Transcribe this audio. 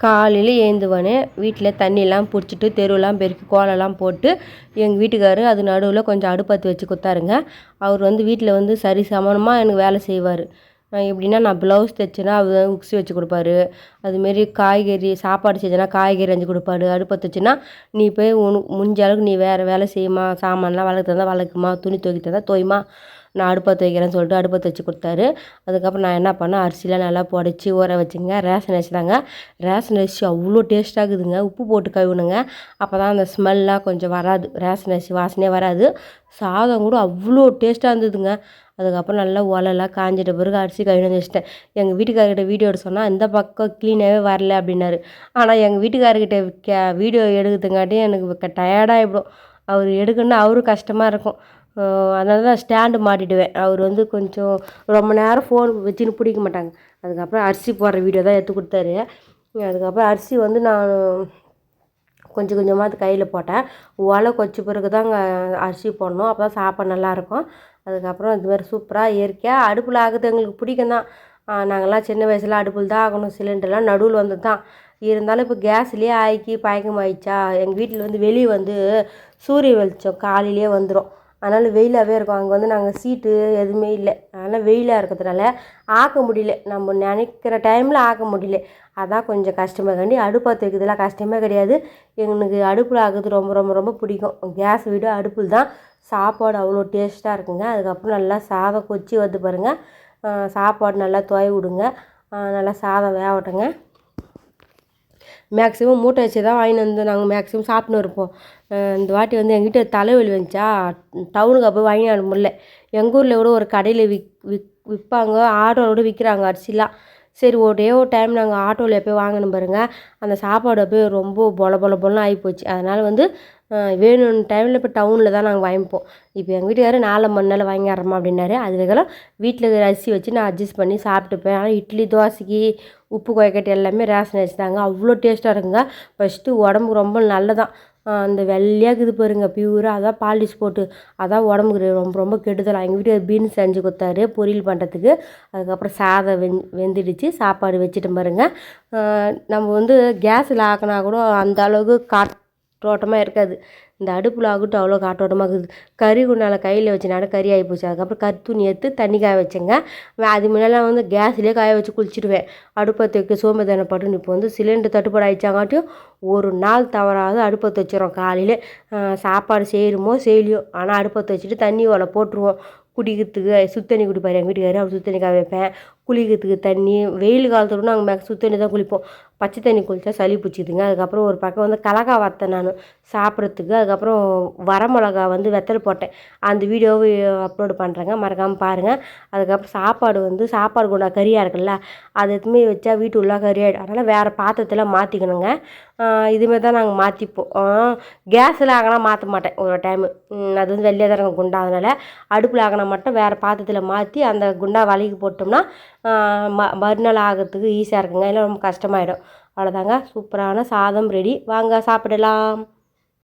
காலையில் ஏந்துவனே வீட்டில் தண்ணியெல்லாம் பிடிச்சிட்டு தெருவெல்லாம் பெருக்கி கோலம்லாம் போட்டு எங்கள் வீட்டுக்காரரு அது நடுவில் கொஞ்சம் அடுப்பத்து வச்சு கொடுத்தாருங்க. அவர் வந்து வீட்டில் வந்து சரி சமானமாக எனக்கு வேலை செய்வார். எப்படின்னா நான் ப்ளவுஸ் தைச்சேன்னா அவர் உக்ஸி வச்சு கொடுப்பாரு. அதுமாரி காய்கறி சாப்பாடு செஞ்சேன்னா காய்கறி அரிஞ்சு கொடுப்பாரு. அடுப்பத்து வச்சுன்னா நீ போய் முடிஞ்ச அளவுக்கு நீ வேறு வேலை செய்யுமா, சாமான்லாம் வளர்க்க தந்தால் வளர்க்குமா, துணி துவைக்க தந்தால் துவைமா, நான் அடுப்பத்து வைக்கிறேன்னு சொல்லிட்டு அடுப்பத்து வச்சு கொடுத்தாரு. அதுக்கப்புறம் நான் என்ன பண்ணேன், அரிசிலாம் நல்லா புடச்சி ஊற வச்சுங்க. ரேஷன் அரிசி தாங்க. ரேஷன் அரிசி அவ்வளோ டேஸ்ட்டாக இருக்குதுங்க. உப்பு போட்டு கழுவுணுங்க. அப்போ தான் அந்த ஸ்மெல்லாம் கொஞ்சம் வராது, ரேஷன் அரிசி வாசனையே வராது. சாதம் கூட அவ்வளோ டேஸ்ட்டாக இருந்ததுங்க. அதுக்கப்புறம் நல்லா ஒலைலாம் காஞ்சிட்ட பிறகு அரிசி கழுவி வச்சுட்டேன். எங்கள் வீட்டுக்காரர்கிட்ட வீடியோ எடுக்க சொன்னால் இந்த பக்கம் க்ளீனாகவே வரல அப்படின்னாரு. ஆனால் எங்கள் வீட்டுக்காரர்கிட்ட வீடியோ எடுக்கிறதுங்காட்டியும் எனக்கு டயர்டாகிடும். அவர் எடுக்கணுன்னா அவரும் கஷ்டமாக இருக்கும். அதனால தான் ஸ்டாண்டு மாட்டிடுவேன். அவர் வந்து கொஞ்சம் ரொம்ப நேரம் ஃபோன் வச்சுன்னு பிடிக்க மாட்டாங்க. அதுக்கப்புறம் அரிசி போடுற வீடியோ தான் எடுத்து கொடுத்தாரு. அதுக்கப்புறம் அரிசி வந்து நான் கொஞ்சம் கொஞ்சமாக அது கையில் போட்டேன். ஒலை கொச்ச பிறகு தாங்க அரிசி போடணும். அப்போ தான் சாப்பாடு நல்லாயிருக்கும். அதுக்கப்புறம் இதுமாதிரி சூப்பராக இயற்கையாக அடுப்பில் ஆகுது எங்களுக்கு பிடிக்கும் தான். நாங்கள்லாம் சின்ன வயசில் அடுப்பில் தான் ஆகணும். சிலிண்டர்லாம் நடுவில் வந்து தான் இருந்தாலும் இப்போ கேஸ்லேயே ஆக்கி பழக்கமாயிடுச்சா. எங்கள் வீட்டில் வந்து வெளியே வந்து சூரிய வெளிச்சம் காலையிலே வந்துடும். அதனால் வெயிலாகவே இருக்கும். அங்கே வந்து நாங்கள் சீட்டு எதுவுமே இல்லை. அதனால் வெயிலாக இருக்கிறதுனால ஆக்க முடியல. நம்ம நினைக்கிற டைமில் ஆக்க முடியல. அதான் கொஞ்சம் கஷ்டமாக கண்டி அடுப்பத்து வைக்கிறதுலாம் கஷ்டமே கிடையாது. எனக்கு அடுப்பில் ஆக்குறது ரொம்ப ரொம்ப ரொம்ப பிடிக்கும். கேஸ் விட அடுப்பில் தான் சாப்பாடு அவ்வளோ டேஸ்ட்டாக இருக்குங்க. அதுக்கப்புறம் நல்லா சாதம் கொச்சி வந்து பாருங்கள். சாப்பாடு நல்லா துவை விடுங்க. நல்லா சாதம் வேகட்டுங்க. மேக்ஸிமம் மூட்டை வச்சு தான் வாங்கிட்டு வந்து நாங்கள் மேக்ஸிமம் சாப்பிட்னு இருப்போம். இந்த வாட்டி வந்து எங்கிட்ட தலைவலி வந்துச்சா டவுனுக்கு போய் வாங்கி வர முடியல. எங்கள் ஊரில் கூட ஒரு கடையில் விற்பாங்க, ஆட்டோவோட விற்கிறாங்க அரிசிலாம். சரி ஒரே ஒரு டைம் நாங்கள் ஆட்டோவில் போய் வாங்கணும் பாருங்கள். அந்த சாப்பாடு போய் ரொம்ப பொல ஆகிப்போச்சு. அதனால் வந்து வேணும்னு டைமில் இப்போ டவுனில் தான் நாங்கள் வாங்கிப்போம். இப்போ எங்கள் வீட்டுக்காரர் 4 மணி நேரம் வாங்கிடுறோமா அப்படின்னாரு. அதுக்கெல்லாம் வீட்டில் இருக்கிற அரிசி வச்சு நான் அட்ஜஸ்ட் பண்ணி சாப்பிட்டுப்பேன். ஆனால் இட்லி தோசைக்கு உப்பு கொயக்கட்டு எல்லாமே ரேஷன் அரிசி தாங்க. அவ்வளோ டேஸ்ட்டாக இருக்குங்க. ஃபஸ்ட்டு உடம்புக்கு ரொம்ப நல்லதான். அந்த வெள்ளையாக இருக்குது பாருங்க பியூராக, அதான் பாலிஷ் போட்டு அதான் உடம்புக்கு ரொம்ப ரொம்ப கெடுதலாம். எங்கள் வீட்டுக்கு பீன்ஸ் செஞ்சு கொடுத்தாரு பொரியல் பண்ணுறதுக்கு. அதுக்கப்புறம் சாதம் வெந்துடுச்சு. சாப்பாடு வச்சுட்டு பாருங்க. நம்ம வந்து கேஸில் ஆக்கினா கூட அந்த அளவுக்கு காற்றோட்டமாக இருக்காது. இந்த அடுப்பில் ஆகட்டும் அவ்வளோ காற்றோட்டமாக இருக்குது. கறி குண்டால கையில் வச்சுனால கறி ஆகிப்போச்சு. அதுக்கப்புறம் கறி துணி எடுத்து தண்ணி காய வச்சேங்க. அது முன்னெல்லாம் வந்து கேஸ்லேயே காய வச்சு குளிச்சுடுவேன். அடுப்பத்து வைக்க சோம்பேறித்தனப்பட்டு இப்போ வந்து சிலிண்டர் தட்டுப்பாடு ஆகிடுச்சாங்காட்டியும் ஒரு நாள் தவறாது அடுப்பத்து வச்சிடறோம். காலையில் சாப்பாடு செய்கிறோமோ செய்யலையோ ஆனால் அடுப்பத்து வச்சுட்டு தண்ணி ஒலை போட்டுருவோம். குடிக்கிறதுக்கு சுத்தண்ணி குடிப்பார் எங்கள் வீட்டுக்காரர். அவர் சுத்தண்ணி காய வைப்பேன். குளிக்கிறதுக்கு தண்ணி வெயில் காலத்தோட நாங்கள் சுத்தண்ணி தான் குளிப்போம். பச்சை தண்ணி குளித்தா சளி பிடிச்சிதுங்க. அதுக்கப்புறம் ஒரு பக்கம் வந்து கலக்கா வத்தேன் நான் சாப்பிட்றதுக்கு. அதுக்கப்புறம் வரமிளகா வந்து வெத்தல் போட்டேன். அந்த வீடியோவை அப்லோடு பண்ணுறேங்க, மறக்காமல் பாருங்கள். அதுக்கப்புறம் சாப்பாடு குண்டா கறியாக இருக்குல்ல, அது எதுவுமே வச்சா வீட்டு உள்ளே கறியாகிடும். அதனால் வேறு பாத்திரத்தில் மாற்றிக்கணுங்க. இதுமாரி தான் நாங்கள் மாற்றிப்போம். கேஸில் ஆகினா மாற்ற மாட்டேன் ஒரு டைமு. அது வந்து வெளியே தான் இருக்கும் குண்டா. அதனால் அடுப்பில் ஆகினா மட்டும் வேறு பாத்திரத்தில் மாற்றி அந்த குண்டா வலிக்கு போட்டோம்னா மறுநாள் ஆகிறதுக்கு ஈஸியாக இருக்குங்க. இல்லை ரொம்ப கஷ்டமாயிடும். அவ்வளோதாங்க. சூப்பரான சாதம் ரெடி. வாங்க சாப்பிடலாம்.